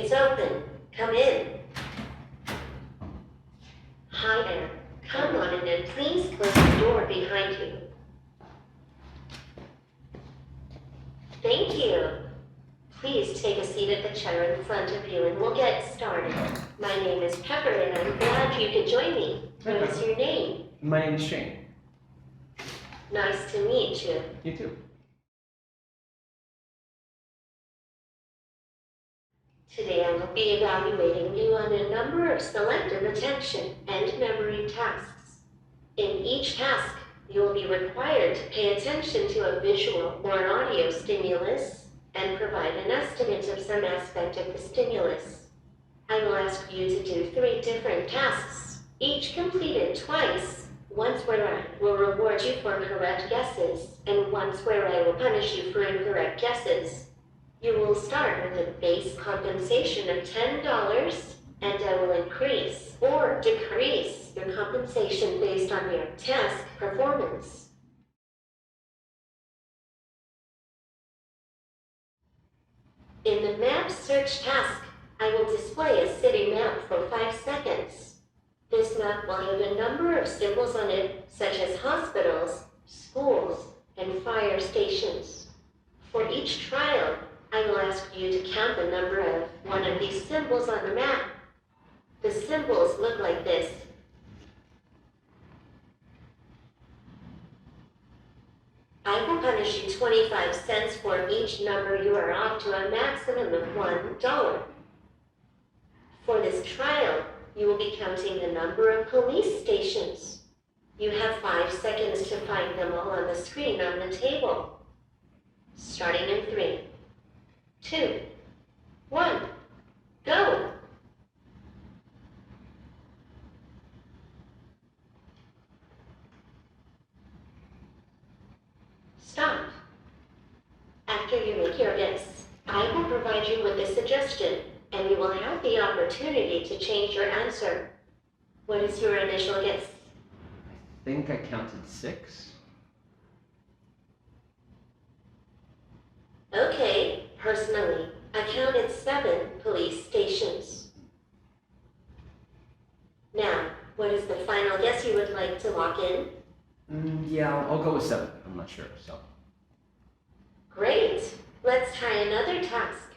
It's open. Come in. Hi there. Come on in and please close the door behind you. Thank you. Please take a seat at the chair in front of you and we'll get started. My name is Pepper and I'm glad you could join me. What is your name? My name is Shane. Nice to meet you. You too. Today I will be evaluating you on a number of selective attention and memory tasks. In each task, you will be required to pay attention to a visual or an audio stimulus and provide an estimate of some aspect of the stimulus. I will ask you to do 3 different tasks, each completed twice, once where I will reward you for correct guesses, and once where I will punish you for incorrect guesses. You will start with a base compensation of $10, and I will increase or decrease your compensation based on your task performance. In the map search task, I will display a city map for 5 seconds. This map will have a number of symbols on it, such as hospitals, schools, and fire stations. For each trial, I will ask you to count the number of one of these symbols on the map. The symbols look like this. I will punish you 25 cents for each number you are off to a maximum of $1. For this trial, you will be counting the number of police stations. You have 5 seconds to find them all on the screen on the table. Starting in 3, 2, 1, go! Stop. After you make your guess, I will provide you with a suggestion, and you will have the opportunity to change your answer. What is your initial guess? I think I counted 6. Okay, personally, I counted 7 police stations. Now, what is the final guess you would like to lock in? Yeah, I'll go with 7. I'm not sure, so. Great! Let's try another task.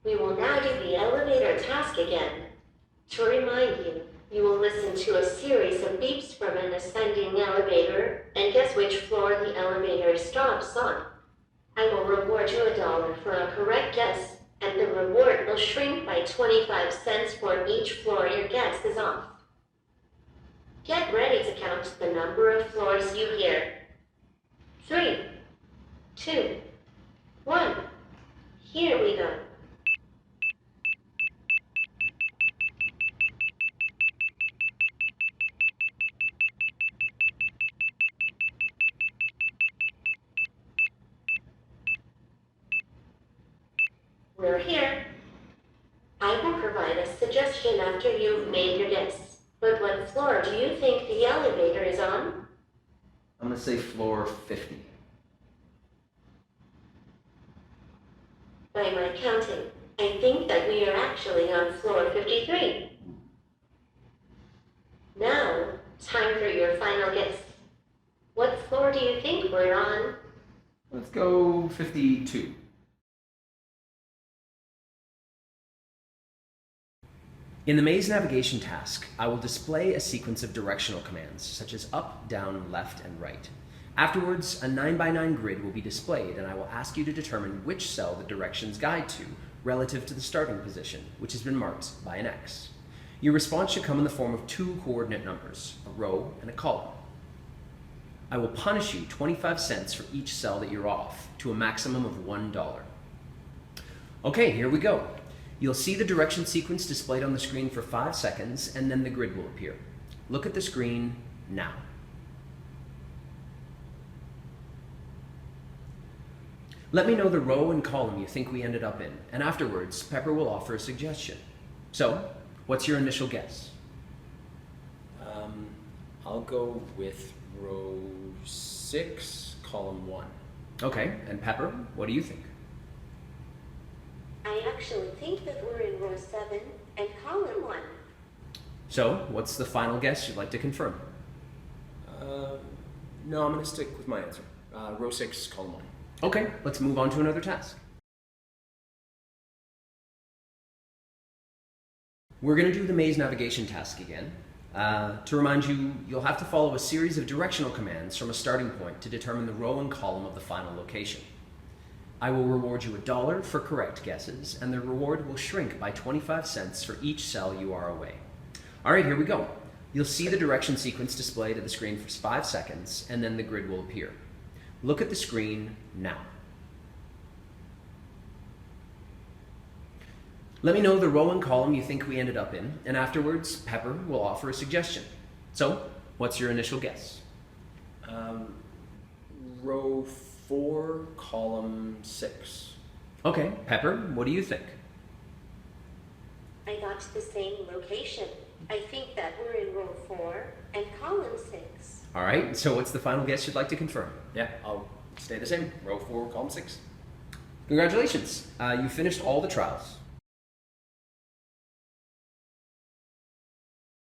We will now do the elevator task again. To remind you, you will listen to a series of beeps from an ascending elevator and guess which floor the elevator stops on. I will reward you $1 for a correct guess, and the reward will shrink by 25 cents for each floor your guess is off. Get ready to count the number of floors you hear. 3, 2, 1. Here we go. We're here. I will provide a suggestion after you've made your guess. But what floor do you think the elevator is on? I'm gonna say floor 50. By my counting, I think that we are actually on floor 53. Now, time for your final guess. What floor do you think we're on? Let's go 52. In the maze navigation task, I will display a sequence of directional commands, such as up, down, left, and right. Afterwards, a 9x9 grid will be displayed, and I will ask you to determine which cell the directions guide to, relative to the starting position, which has been marked by an X. Your response should come in the form of 2 coordinate numbers, a row and a column. I will punish you 25 cents for each cell that you're off, to a maximum of $1. Okay, here we go. You'll see the direction sequence displayed on the screen for 5 seconds, and then the grid will appear. Look at the screen now. Let me know the row and column you think we ended up in, and afterwards, Pepper will offer a suggestion. So, what's your initial guess? I'll go with row 6, column 1. Okay, and Pepper, what do you think? I actually think that we're in row 7 and column 1. So, what's the final guess you'd like to confirm? No, I'm going to stick with my answer. Row 6, column 1. Okay, let's move on to another task. We're going to do the maze navigation task again. To remind you, you'll have to follow a series of directional commands from a starting point to determine the row and column of the final location. I will reward you $1 for correct guesses, and the reward will shrink by 25 cents for each cell you are away. All right, here we go. You'll see the direction sequence displayed at the screen for 5 seconds, and then the grid will appear. Look at the screen now. Let me know the row and column you think we ended up in, and afterwards, Pepper will offer a suggestion. So, what's your initial guess? Row 4, column 6. Okay, Pepper, what do you think? I got the same location. I think that we're in row 4 and column 6. All right, so what's the final guess you'd like to confirm? Yeah, I'll stay the same. Row 4, column 6. Congratulations, you finished all the trials.